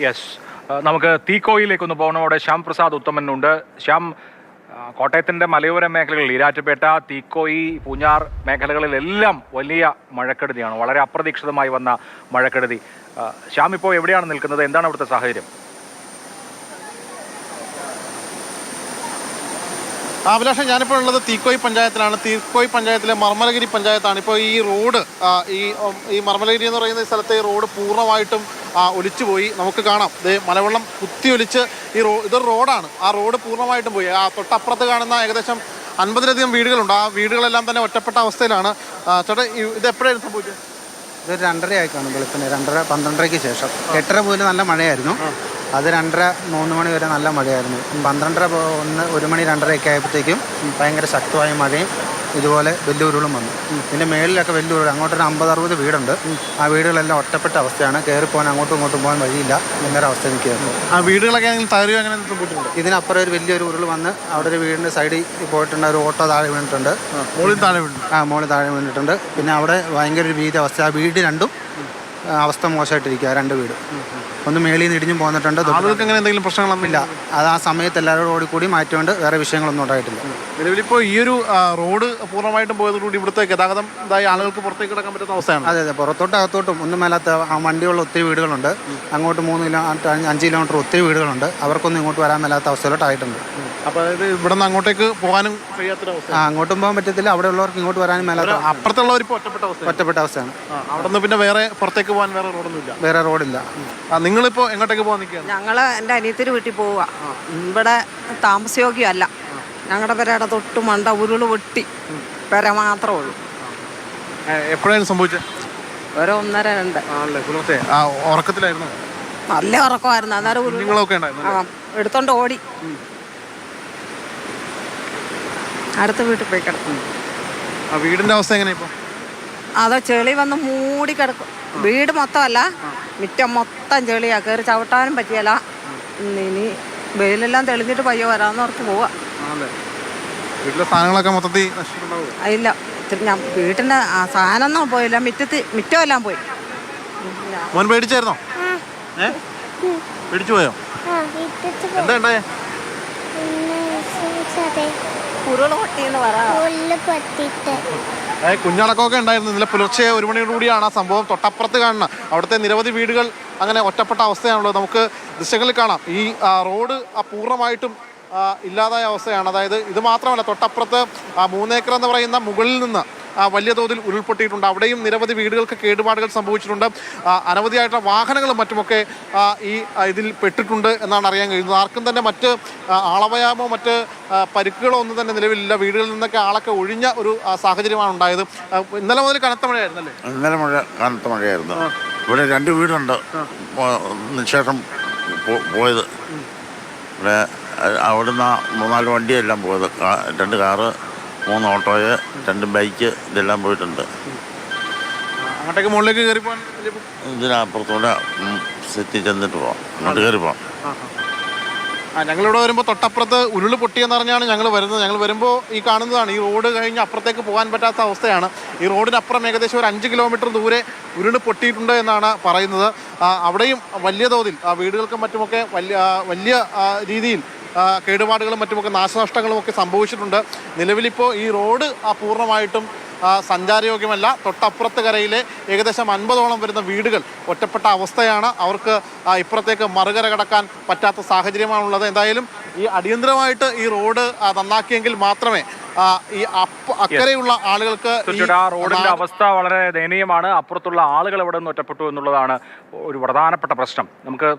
Yes, നമുക്ക് തീക്കോയിലേക്കൊന്ന് പോകണം. അവിടെ ശ്യാം പ്രസാദ് ഉത്തമനുണ്ട്. ശ്യാം, കോട്ടയത്തിൻ്റെ മലയോര മേഖലകളിൽ ഈരാറ്റുപേട്ട, തീക്കോയി, പൂഞ്ഞാർ മേഖലകളിലെല്ലാം വലിയ മഴക്കെടുതിയാണ്. വളരെ അപ്രതീക്ഷിതമായി വന്ന മഴക്കെടുതി. ശ്യാം ഇപ്പോൾ എവിടെയാണ് നിൽക്കുന്നത്? എന്താണ് അവിടുത്തെ സാഹചര്യം? അഭിലാഷം, ഞാനിപ്പോൾ ഉള്ളത് തീക്കോയി പഞ്ചായത്തിലാണ്. തീക്കോയി പഞ്ചായത്തിലെ മർമലഗിരി പഞ്ചായത്താണ്. ഇപ്പോൾ ഈ റോഡ് ഈ മർമലഗിരി എന്ന് പറയുന്ന ഈ സ്ഥലത്തെ ഈ റോഡ് പൂർണ്ണമായിട്ടും ഒലിച്ചുപോയി. നമുക്ക് കാണാം, മലവെള്ളം കുത്തിയൊലിച്ച് ഇതൊരു റോഡാണ്. ആ റോഡ് പൂർണ്ണമായിട്ടും പോയി. തൊട്ടപ്പുറത്ത് കാണുന്ന ഏകദേശം 50-ലധികം വീടുകളുണ്ട്. ആ വീടുകളെല്ലാം തന്നെ ഒറ്റപ്പെട്ട അവസ്ഥയിലാണ്. ചേട്ടാ, ഇത് എപ്പോഴായിരുന്നു സംഭവിച്ചത്? ഇത് 2:30 ആയി കാണും. വെളുപ്പിന് 2:30, 12:30 ശേഷം. 8:30 പോലും നല്ല മഴയായിരുന്നു. അത് 2:30, 3 മണി വരെ നല്ല മഴയായിരുന്നു. 12:30, 1 മണി 2:30 ഒക്കെ ആയപ്പോഴത്തേക്കും ഭയങ്കര ശക്തമായ മഴയും ഇതുപോലെ വലിയ ഉരുളും വന്നു. പിന്നെ മേളിലൊക്കെ വലിയ ഉരുൾ. അങ്ങോട്ടൊരു 50-60 വീടുണ്ട്. ആ വീടുകളെല്ലാം ഒറ്റപ്പെട്ട അവസ്ഥയാണ്. കയറിപ്പോകാൻ അങ്ങോട്ടും ഇങ്ങോട്ടും പോകാൻ വഴിയില്ല എന്നൊരു അവസ്ഥ നിൽക്കുകയായിരുന്നു. ആ വീടുകളൊക്കെ തകരുകയോ അങ്ങനെ സംഭവിച്ചിട്ടുണ്ട്? ഇതിനപ്പുറം ഒരു വലിയൊരു ഉരുൾ വന്ന് അവിടെ ഒരു വീടിൻ്റെ സൈഡിൽ പോയിട്ടുണ്ട്. ഒരു ഓട്ടോ താഴെ വീണിട്ടുണ്ട്. മുകളിൽ താഴെ വീണിട്ടുണ്ട്. മുകളിൽ താഴെ വീണിട്ടുണ്ട്. പിന്നെ അവിടെ ഭയങ്കര ഒരു ഭീതി അവസ്ഥ. ആ വീട് രണ്ടും അവസ്ഥ മോശമായിട്ടിരിക്കുക. 2 വീട്. ഒന്ന് മേളിൽ നിന്ന് ഇടിഞ്ഞും പോന്നിട്ടുണ്ട്. ആളുകൾക്ക് അങ്ങനെ എന്തെങ്കിലും പ്രശ്നങ്ങളൊന്നുമില്ല. അത് ആ സമയത്ത് എല്ലാവരോടും ഓടിക്കൂടി മാറ്റിക്കൊണ്ട് വേറെ വിഷയങ്ങളൊന്നും ഉണ്ടായിട്ടില്ല. നിലവിലിപ്പോൾ ഈ ഒരു റോഡ് പൂർണ്ണമായിട്ടും പോയതോടുകൂടി ഇവിടുത്തെ ഗതാഗതം ആളുകൾക്ക് പുറത്തേക്ക് കിടക്കാൻ പറ്റുന്ന അവസ്ഥയാണ്. അതെ, പുറത്തോട്ടും അകത്തോട്ടും ഒന്നും മേലാത്ത ആ വണ്ടിയുള്ള ഒത്തിരി വീടുകളുണ്ട്. അങ്ങോട്ട് 3 കിലോമീറ്റർ 5 കിലോമീറ്റർ ഒത്തിരി വീടുകളുണ്ട്. അവർക്കൊന്നും ഇങ്ങോട്ട് വരാൻ മേലാത്ത അവസ്ഥയിലോട്ടായിട്ടുണ്ട്. അപ്പോൾ അതായത് ഇവിടെ നിന്ന് അങ്ങോട്ടേക്ക് പോകാനും കഴിയാത്തൊരവസ്ഥ. അങ്ങോട്ടും പോകാൻ പറ്റത്തില്ല. അവിടെ ഉള്ളവർക്ക് ഇങ്ങോട്ട് വരാനും മേലാത്ത. അപ്പുറത്തുള്ളവർ ഇപ്പോൾ ഒറ്റപ്പെട്ട അവസ്ഥയാണ്. അവിടെ നിന്ന് പിന്നെ വേറെ പുറത്തേക്ക് പോകാൻ വേറെ റോഡില്ല. നിങ്ങളിപ്പോൾ എങ്ങോട്ടേക്ക് പോകാൻ നിൽക്കുകയാണ്? ഞങ്ങൾ എൻ്റെ അനിയത്തിൻ്റെ വീട്ടിൽ പോവുക. ഇവിടെ താമസയോഗ്യമല്ല. ഞങ്ങളുടെ പെരയുടെ തൊട്ട് മണ്ട ഉരുള് പൊട്ടി പെര മാത്രമേ ഉള്ളൂ. എപ്പോഴാണ് സംഭവിച്ചത്? ഒരു 1:30-2. ഉറക്കത്തിലായിരുന്നു? നല്ല ഉറക്കമായിരുന്നു. അന്നേരം എടുത്തോണ്ട് ഓടി അടുത്ത വീട്ടിൽ പോയി കിടക്കും. വീടിന്റെ അവസ്ഥ എങ്ങനെയാ ഇപ്പോൾ? അത് ചെളി വന്ന് മൂടി കിടക്കും. വീട് മൊത്തമല്ല, മുറ്റം മൊത്തം ചെളിയാ. കയറി ചവിട്ടാനും പറ്റിയല്ല. ഇനി വെയിലെല്ലാം തെളിഞ്ഞിട്ട് പയ്യോ വരാമെന്ന് ഓർത്ത് പോവാ. വീട്ടിലെ സാധനങ്ങളൊക്കെ മൊത്തത്തിൽ ഇല്ല, ഞാൻ വീട്ടിൻ്റെ സാധനമൊന്നും പോയില്ല. മുറ്റമെല്ലാം പോയി. മോൻ പേടിച്ചായിരുന്നോ? പേടിച്ചു പോയോ? എന്താ ഉണ്ടായേ? ഉരുള് പൊട്ടിയെന്ന് പറയാം. കുഞ്ഞടക്കമൊക്കെ ഉണ്ടായിരുന്നു. ഇന്നലെ പുലർച്ചെ 1 മണിയോടുകൂടിയാണ് ആ സംഭവം. തൊട്ടപ്പുറത്ത് കാണുന്ന അവിടുത്തെ നിരവധി വീടുകൾ അങ്ങനെ ഒറ്റപ്പെട്ട അവസ്ഥയാണുള്ളത്. നമുക്ക് ദൃശ്യങ്ങളിൽ കാണാം. ഈ റോഡ് പൂർണ്ണമായിട്ടും ഇല്ലാതായ അവസ്ഥയാണ്. അതായത് ഇത് മാത്രമല്ല, തൊട്ടപ്പുറത്ത് 3 ഏക്കർ എന്ന് പറയുന്ന മുകളിൽ നിന്ന് വലിയ തോതിൽ ഉരുൾപൊട്ടിയിട്ടുണ്ട്. അവിടെയും നിരവധി വീടുകൾക്ക് കേടുപാടുകൾ സംഭവിച്ചിട്ടുണ്ട്. അനവധിയായിട്ടുള്ള വാഹനങ്ങളും മറ്റുമൊക്കെ ഇതിൽ പെട്ടിട്ടുണ്ട് എന്നാണ് അറിയാൻ കഴിയുന്നത്. ആർക്കും തന്നെ മറ്റ് ആളവയാമോ മറ്റ് പരിക്കുകളോ ഒന്നും തന്നെ നിലവിലില്ല. വീടുകളിൽ നിന്നൊക്കെ ആളൊക്കെ ഒഴിഞ്ഞ ഒരു സാഹചര്യമാണ് ഉണ്ടായത്. ഇന്നലെ മുതൽ കനത്ത മഴയായിരുന്നല്ലേ? ഇന്നലെ കനത്ത മഴയായിരുന്നു. ഇവിടെ 2 വീടുണ്ട് ശേഷം പോയത്. ഇവിടെ അവിടുന്ന് 3-4 വണ്ടിയെല്ലാം പോയത്. 2 കാറ്, 3 ഓട്ടോയെ, 2 ബൈക്ക്, ഇതെല്ലാം പോയിട്ടുണ്ട്. അങ്ങോട്ടേക്ക് മുകളിലേക്ക് കയറി പോകാൻ ഇതിനപ്പുറത്തൂടെ സെറ്റി ചെന്നിട്ട് പോവാം. അങ്ങോട്ട് കയറി പോവാം. ഞങ്ങളിവിടെ വരുമ്പോൾ തൊട്ടപ്പുറത്ത് ഉരുള് പൊട്ടിയെന്ന് പറഞ്ഞാണ് ഞങ്ങൾ വരുന്നത്. ഞങ്ങൾ വരുമ്പോൾ ഈ കാണുന്നതാണ്. ഈ റോഡ് കഴിഞ്ഞ് അപ്പുറത്തേക്ക് പോകാൻ പറ്റാത്ത അവസ്ഥയാണ്. ഈ റോഡിനപ്പുറം ഏകദേശം ഒരു 5 കിലോമീറ്റർ ദൂരെ ഉരുള് പൊട്ടിയിട്ടുണ്ട് എന്നാണ് പറയുന്നത്. അവിടെയും വലിയ തോതിൽ വീടുകൾക്കും മറ്റുമൊക്കെ വലിയ രീതിയിൽ കേടുപാടുകളും മറ്റുമൊക്കെ നാശനഷ്ടങ്ങളും ഒക്കെ സംഭവിച്ചിട്ടുണ്ട്. നിലവിലിപ്പോൾ ഈ റോഡ് പൂർണ്ണമായിട്ടും സഞ്ചാരയോഗ്യമല്ല. തൊട്ടപ്പുറത്ത് കരയിലെ ഏകദേശം 50ഓളം വരുന്ന വീടുകൾ ഒറ്റപ്പെട്ട അവസ്ഥയാണ്. അവർക്ക് ഇപ്പുറത്തേക്ക് മറുകര കടക്കാൻ പറ്റാത്ത സാഹചര്യമാണുള്ളത്. എന്തായാലും ഈ അടിയന്തരമായിട്ട് ഈ റോഡ് നന്നാക്കിയെങ്കിൽ മാത്രമേ ഈ അക്കരെയുള്ള ആളുകൾക്ക് റോഡിന്റെ അവസ്ഥ വളരെ ദയനീയമാണ്. അപ്പുറത്തുള്ള ആളുകൾ എവിടെ നിന്ന് ഒറ്റപ്പെട്ടു എന്നുള്ളതാണ് ഒരു പ്രധാനപ്പെട്ട പ്രശ്നം. നമുക്ക്